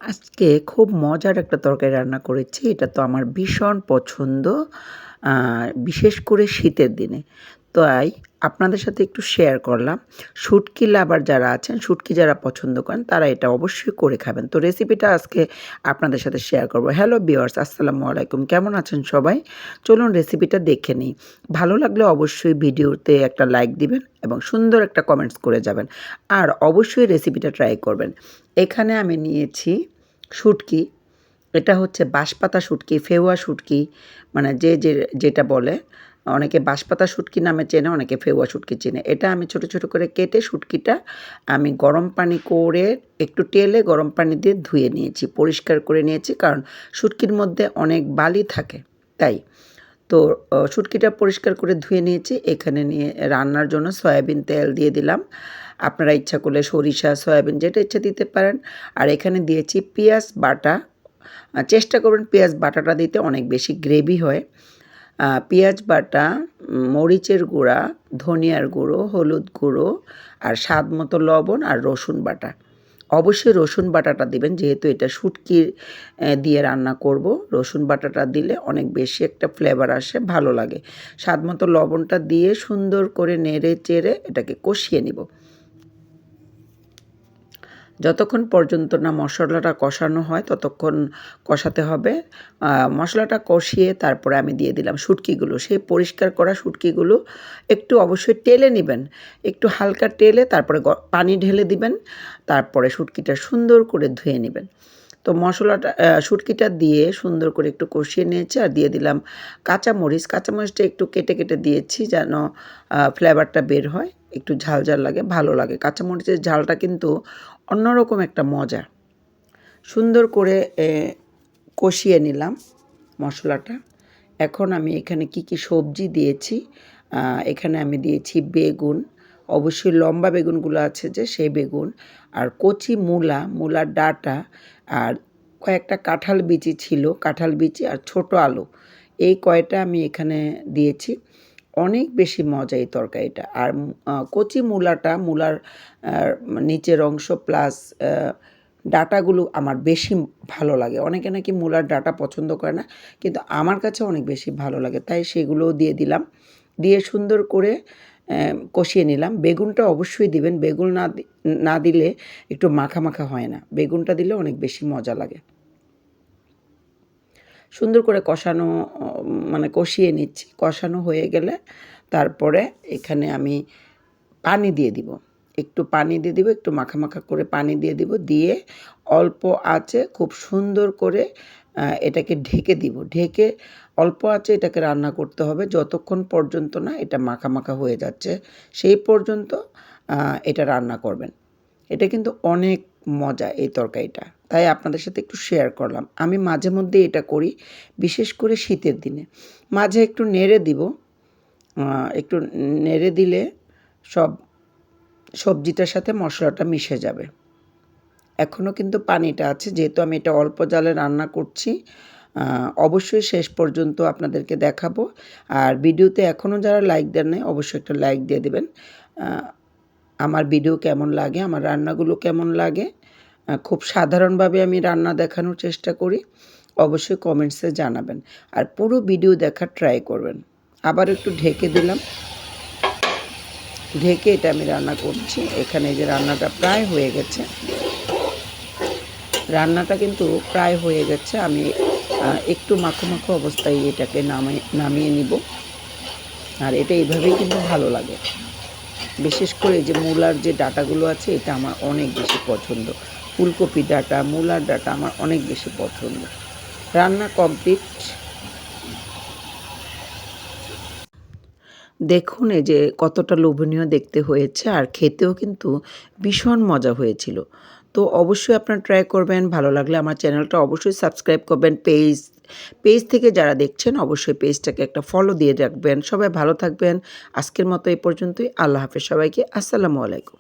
আজকে খুব মজার একটা তরকারি রান্না করেছি। এটা তো আমার ভীষণ পছন্দ। আ বিশেষ করে শীতের দিনে। তাই আপনাদের সাথে একটু শেয়ার করলাম। শুটকি লাভার যারা আছেন, শুটকি যারা পছন্দ করেন তারা এটা অবশ্যই করে খাবেন। তো রেসিপিটা আজকে আপনাদের সাথে শেয়ার করব। হ্যালো ভিউয়ার্স, আসসালামু আলাইকুম। কেমন আছেন সবাই? চলুন রেসিপিটা দেখে নিই। ভালো লাগলে অবশ্যই ভিডিওতে একটা লাইক দিবেন এবং সুন্দর একটা কমেন্টস করে যাবেন। আর অবশ্যই রেসিপিটা ট্রাই করবেন। এখানে আমি নিয়েছি শুটকি। এটা হচ্ছে বাঁশপাতা শুটকি, ফেওয়া শুটকি, মানে যে যেটা বলে। অনেকে বাঁশপাতা শুটকি নামে চেনে, অনেকে ফেওয়া শুটকি চেনে। এটা আমি ছোট, ছোট করে কেটে শুটকিটা আমি গরম পানি করে একটু টেলে গরম পানি দিয়ে ধুয়ে নিয়েছি, পরিষ্কার করে নিয়েছি। কারণ শুটকির মধ্যে অনেক বালি থাকে, তাই। তো শুটকিটা পরিষ্কার করে ধুয়ে নিয়েছি। এখানে নিয়ে রান্নার জন্য সয়াবিন তেল দিয়ে দিলাম। আপনারা ইচ্ছা করলে সরিষা, সয়াবিন যেটা ইচ্ছা দিতে পারেন। আর এখানে দিয়েছি পেঁয়াজ বাটা। চেষ্টা করবেন পেঁয়াজ বাটাটা দিতে, অনেক বেশি গ্রেভি হয়। পেঁয়াজ বাটা, মরিচের গুঁড়া, ধনিয়ার গুঁড়ো, হলুদ গুঁড়ো আর স্বাদ মতো লবণ আর রসুন বাটা। অবশ্যই রসুন বাটাটা দিবেন, যেহেতু এটা শুটকি দিয়ে রান্না করব। রসুন বাটাটা দিলে অনেক বেশি একটা ফ্লেভার আসে, ভালো লাগে। স্বাদ মতো লবণটা দিয়ে সুন্দর করে নেড়ে চেড়ে এটাকে কষিয়ে নিব। যতক্ষণ পর্যন্ত না মশলাটা কষানো হয় ততক্ষণ কষাতে হবে। মশলাটা কষিয়ে তারপরে আমি দিয়ে দিলাম শুটকিগুলো। সেই পরিষ্কার করা শুটকিগুলো একটু অবশ্যই টেলে নিবেন। একটু হালকা টেলে তারপরে পানি ঢেলে দিবেন। তারপরে শুটকিটা সুন্দর করে ধুয়ে নিবেন। তো মশলাটা শুটকিটা দিয়ে সুন্দর করে একটু কষিয়ে নিয়েছি আর দিয়ে দিলাম কাঁচামরিচ। কাঁচামরিচটা একটু কেটে, কেটে দিয়েছি যেন ফ্লেভারটা বের হয়। একটু ঝাল, ঝাল লাগে, ভালো লাগে। কাঁচামরিচের ঝালটা কিন্তু অন্যরকম একটা মজা। সুন্দর করে কষিয়ে নিলাম মশলাটা। এখন আমি এখানে কি, কি সবজি দিয়েছি, এখানে আমি দিয়েছি বেগুন, অবশ্যই লম্বা বেগুনগুলো আছে যে সেই বেগুন, আর কচি মূলা, মূলার ডাঁটা, আর কয়েকটা কাঁঠাল বিচি ছিল, কাঁঠাল বিচি আর ছোট আলু। এই কয়টা আমি এখানে দিয়েছি। অনেক বেশি মজা এই তরকারিটা। আর কচি মূলাটা, মূলার নিচের অংশ প্লাস ডাঁটাগুলো আমার বেশি ভালো লাগে। অনেকে নাকি মূলার ডাঁটা পছন্দ করে না, কিন্তু আমার কাছে অনেক বেশি ভালো লাগে। তাই সেগুলোও দিয়ে দিলাম। দিয়ে সুন্দর করে কষিয়ে নিলাম। বেগুনটা অবশ্যই দিবেন। বেগুন না দিলে একটু মাখা, মাখা হয় না। বেগুনটা দিলে অনেক বেশি মজা লাগে। সুন্দর করে কষানো, মানে কষিয়ে নিচ্ছি। কষানো হয়ে গেলে তারপরে এখানে আমি পানি দিয়ে দিব। একটু পানি দিয়ে দিব, একটু মাখা, মাখা করে পানি দিয়ে দিব। দিয়ে অল্প আঁচে খুব সুন্দর করে এটাকে ঢেকে দিব। ঢেকে অল্প আঁচে এটাকে রান্না করতে হবে যতক্ষণ পর্যন্ত না এটা মাখা, মাখা হয়ে যাচ্ছে, সেই পর্যন্ত এটা রান্না করবেন। এটা কিন্তু অনেক মজা এই তরকারিটা। তাই আপনাদের সাথে একটু শেয়ার করলাম। আমি মাঝে মধ্যে এটা করি, বিশেষ করে শীতের দিনে। মাঝে একটু নেড়ে দিব। একটু নেড়ে দিলে সব সবজিটার সাথে মশলাটা মিশে যাবে। এখনও কিন্তু পানিটা আছে, যেহেতু আমি এটা অল্প জালে রান্না করছি। অবশ্যই শেষ পর্যন্ত আপনাদেরকে দেখাবো। আর ভিডিওতে এখনও যারা লাইক দেন নাই অবশ্যই একটা লাইক দিয়ে দিবেন। আমার ভিডিও কেমন লাগে, আমার রান্নাগুলো কেমন লাগে, খুব সাধারণভাবে আমি রান্না দেখানোর চেষ্টা করি। অবশ্যই কমেন্টসে জানাবেন। আর পুরো ভিডিও দেখার ট্রাই করবেন। আবার একটু ঢেকে দিলাম। ঢেকে এটা আমি রান্না করছি। এখানে যে রান্নাটা প্রায় হয়ে গেছে। রান্নাটা কিন্তু প্রায় হয়ে গেছে। আমি একটু মাখো, মাখো অবস্থায় এটাকে নামিয়ে নিব। আর এটা এইভাবেই কিন্তু ভালো লাগে। বিশেষ করে যে মূলার যে ডাঁটাগুলো আছে এটা আমার অনেক বেশি পছন্দ। ফুলকপির ডাঁটা, মূলার ডাঁটা আমার অনেক বেশি পছন্দ। রান্না কমপ্লিট। দেখুন এই যে কতটা লোভনীয় দেখতে হয়েছে, আর খেতেও কিন্তু ভীষণ মজা হয়েছিল। তো অবশ্যই আপনারা ট্রাই করবেন। ভালো লাগলে আমার চ্যানেলটা অবশ্যই সাবস্ক্রাইব করবেন। পেজ থেকে যারা দেখছেন অবশ্যই পেজটাকে একটা ফলো দিয়ে রাখবেন। সবাই ভালো থাকবেন। আজকের মতো এই পর্যন্তই। আল্লাহ হাফেজ সবাইকে। আসসালামু আলাইকুম।